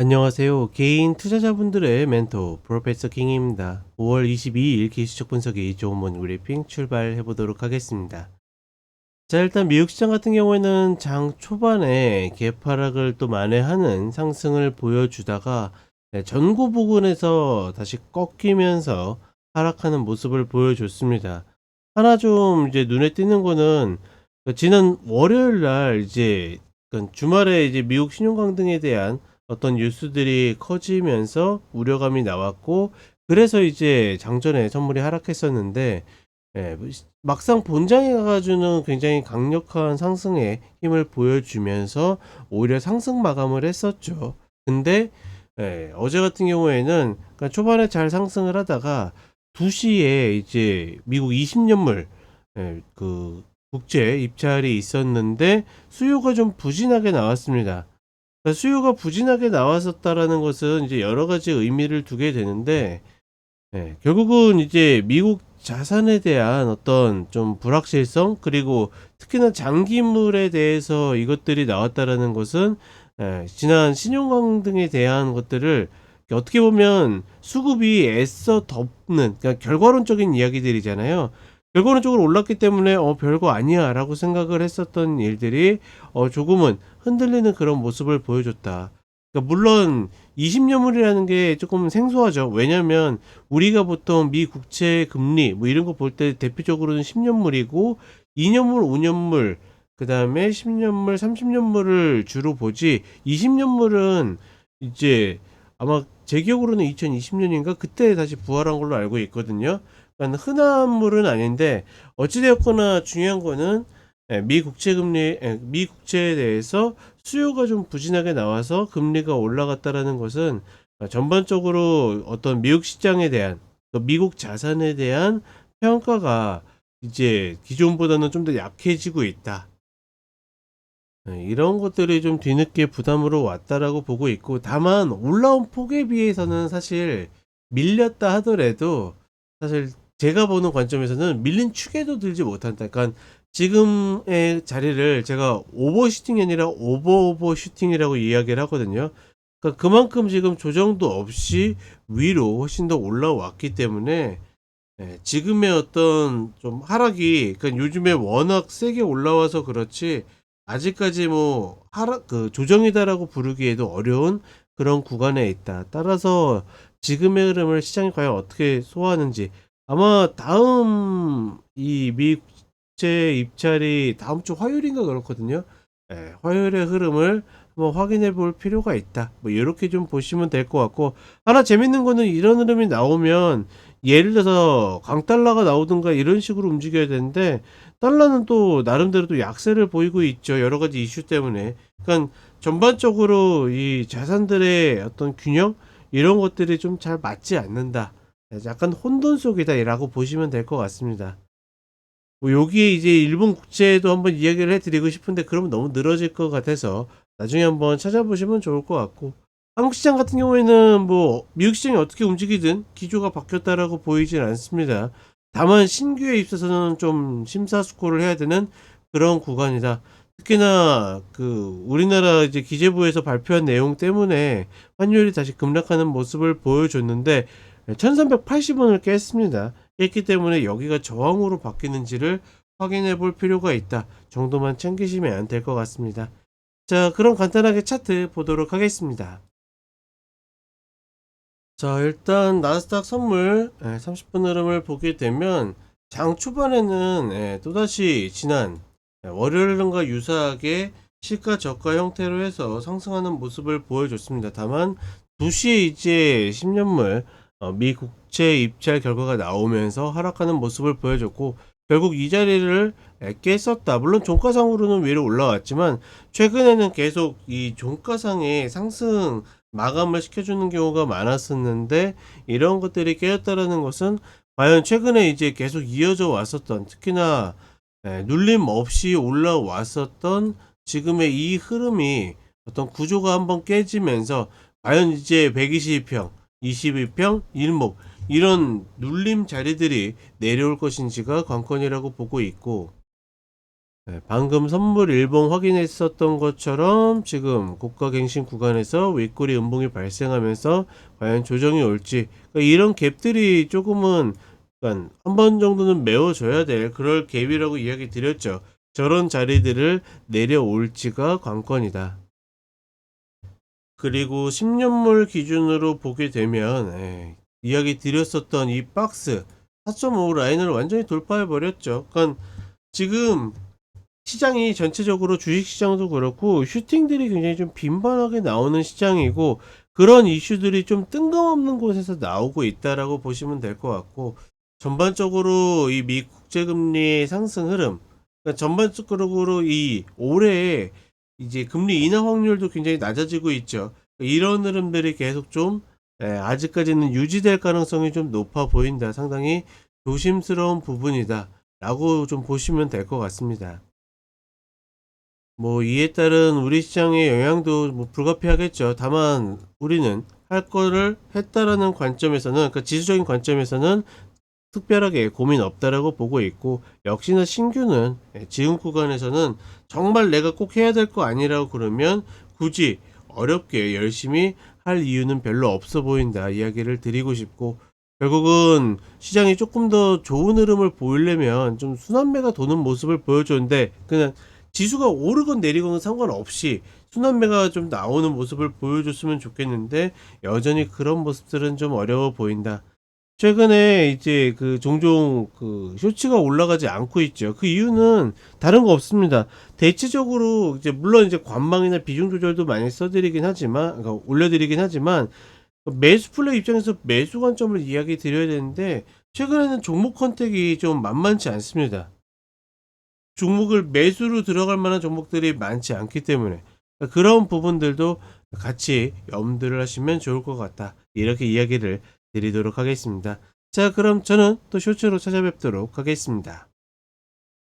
안녕하세요. 개인 투자자분들의 멘토 프로페서 킹입니다. 5월 22일 기술적 분석이 좋은 모닝 브리핑 출발해 보도록 하겠습니다. 자, 일단 미국 시장 같은 경우에는 장 초반에 개파락을 또 만회하는 상승을 보여주다가 전고 부근에서 다시 꺾이면서 하락하는 모습을 보여줬습니다. 하나 좀 이제 눈에 띄는 거는 지난 월요일 날 이제 주말에 이제 미국 신용 강등에 대한 어떤 뉴스들이 커지면서 우려감이 나왔고, 그래서 이제 장전에 선물이 하락했었는데, 막상 본장에 가가지고는 굉장히 강력한 상승의 힘을 보여주면서 오히려 상승 마감을 했었죠. 근데 어제 같은 경우에는 그러니까 초반에 잘 상승을 하다가 2시에 이제 미국 20년물 그 국제 입찰이 있었는데 수요가 좀 부진하게 나왔습니다. 그러니까 수요가 부진하게 나왔었다라는 것은 이제 여러 가지 의미를 두게 되는데, 결국은 이제 미국 자산에 대한 어떤 좀 불확실성, 그리고 특히나 장기물에 대해서 이것들이 나왔다라는 것은 지난 신용강 등에 대한 것들을 어떻게 보면 수급이 애써 덮는, 그러니까 결과론적인 이야기들이잖아요. 결과론적으로 올랐기 때문에 별거 아니야 라고 생각을 했었던 일들이 조금은 흔들리는 그런 모습을 보여줬다. 그러니까 물론 20년물이라는 게 조금 생소하죠. 왜냐면 우리가 보통 미 국채 금리 뭐 이런 거 볼 때 대표적으로는 10년물이고 2년물, 5년물, 그다음에 10년물, 30년물을 주로 보지, 20년물은 이제 아마 제 기억으로는 2020년인가 그때 다시 부활한 걸로 알고 있거든요. 그러니까 흔한 물은 아닌데 어찌 되었거나 중요한 거는 미 국채 금리, 미 국채에 대해서 수요가 좀 부진하게 나와서 금리가 올라갔다라는 것은 전반적으로 어떤 미국 시장에 대한, 또 미국 자산에 대한 평가가 이제 기존보다는 좀 더 약해지고 있다. 이런 것들이 좀 뒤늦게 부담으로 왔다라고 보고 있고, 다만 올라온 폭에 비해서는 사실 밀렸다 하더라도 사실 제가 보는 관점에서는 밀린 축에도 들지 못한다. 그러니까 지금의 자리를 제가 오버슈팅이 아니라 오버슈팅이라고 이야기를 하거든요. 그러니까 그만큼 지금 조정도 없이 위로 훨씬 더 올라왔기 때문에 지금의 어떤 좀 하락이, 그러니까 요즘에 워낙 세게 올라와서 그렇지 아직까지 뭐 하락 조정이다라고 부르기에도 어려운 그런 구간에 있다. 따라서 지금의 흐름을 시장이 과연 어떻게 소화하는지, 아마 다음 이 미국채 입찰이 다음 주 화요일인가 그렇거든요. 화요일의 흐름을 한번 확인해 볼 필요가 있다. 뭐 이렇게 좀 보시면 될 것 같고, 하나 재밌는 거는 이런 흐름이 나오면 예를 들어서 강달러가 나오든가 이런 식으로 움직여야 되는데, 달러는 또 나름대로 또 약세를 보이고 있죠. 여러 가지 이슈 때문에. 그러니까 전반적으로 이 자산들의 어떤 균형 이런 것들이 좀 잘 맞지 않는다. 약간 혼돈 속이다라고 보시면 될 것 같습니다. 뭐 여기에 이제 일본 국채도 한번 이야기를 해드리고 싶은데 그러면 너무 늘어질 것 같아서 나중에 한번 찾아보시면 좋을 것 같고, 한국 시장 같은 경우에는 뭐 미국 시장이 어떻게 움직이든 기조가 바뀌었다라고 보이진 않습니다. 다만 신규에 있어서는 좀 심사숙고를 해야 되는 그런 구간이다. 특히나 우리나라 이제 기재부에서 발표한 내용 때문에 환율이 다시 급락하는 모습을 보여줬는데 1380원을 깼습니다. 깼기 때문에 여기가 저항으로 바뀌는지를 확인해 볼 필요가 있다 정도만 챙기시면 될 것 같습니다. 자, 그럼 간단하게 차트 보도록 하겠습니다. 자, 일단 나스닥 선물 30분 흐름을 보게 되면 장 초반에는 또다시 지난 월요일과 유사하게 시가 저가 형태로 해서 상승하는 모습을 보여줬습니다. 다만 2시에 이제 10년물 미 국채 입찰 결과가 나오면서 하락하는 모습을 보여줬고, 결국 이 자리를 깼었다. 물론 종가상으로는 위로 올라왔지만 최근에는 계속 이 종가상의 상승 마감을 시켜주는 경우가 많았었는데, 이런 것들이 깨졌다라는 것은 과연 최근에 이제 계속 이어져 왔었던, 특히나 눌림 없이 올라왔었던 지금의 이 흐름이 어떤 구조가 한번 깨지면서 과연 이제 122평, 22평, 일목 이런 눌림 자리들이 내려올 것인지가 관건이라고 보고 있고, 네, 방금 선물 일봉 확인했었던 것처럼 지금 고가 갱신 구간에서 윗꼬리 음봉이 발생하면서 과연 조정이 올지, 그러니까 이런 갭들이 조금은 한 번 정도는 메워줘야 될 그럴 갭이라고 이야기 드렸죠. 저런 자리들을 내려올지가 관건이다. 그리고 10년물 기준으로 보게 되면 이야기 드렸었던 이 박스 4.5 라인을 완전히 돌파해 버렸죠. 그러니까 지금 시장이 전체적으로 주식시장도 그렇고 슈팅들이 굉장히 좀 빈번하게 나오는 시장이고, 그런 이슈들이 좀 뜬금없는 곳에서 나오고 있다라고 보시면 될 것 같고, 전반적으로 이 미 국제금리의 상승 흐름, 그러니까 전반적으로 이 올해 이제 금리 인하 확률도 굉장히 낮아지고 있죠. 이런 흐름들이 계속 좀 아직까지는 유지될 가능성이 좀 높아 보인다. 상당히 조심스러운 부분이다 라고 좀 보시면 될 것 같습니다. 뭐 이에 따른 우리 시장의 영향도 뭐 불가피하겠죠. 다만 우리는 할 거를 했다라는 관점에서는, 그러니까 지수적인 관점에서는 특별하게 고민 없다라고 보고 있고, 역시나 신규는 지금 구간에서는 정말 내가 꼭 해야 될 거 아니라고 그러면 굳이 어렵게 열심히 할 이유는 별로 없어 보인다 이야기를 드리고 싶고, 결국은 시장이 조금 더 좋은 흐름을 보이려면 좀 순환매가 도는 모습을 보여줬는데, 그냥 지수가 오르건 내리건 상관없이 순환매가 좀 나오는 모습을 보여줬으면 좋겠는데, 여전히 그런 모습들은 좀 어려워 보인다. 최근에 이제 그 종종 그 쇼츠가 올라가지 않고 있죠. 그 이유는 다른 거 없습니다. 대체적으로 이제 물론 이제 관망이나 비중 조절도 많이 써드리긴 하지만, 그러니까 올려드리긴 하지만, 매수 플레이 입장에서 매수 관점을 이야기 드려야 되는데, 최근에는 종목 컨택이 좀 만만치 않습니다. 종목을 매수로 들어갈 만한 종목들이 많지 않기 때문에, 그러니까 그런 부분들도 같이 염두를 하시면 좋을 것 같다. 이렇게 이야기를 드리도록 하겠습니다. 자, 그럼 저는 또 쇼츠로 찾아뵙도록 하겠습니다.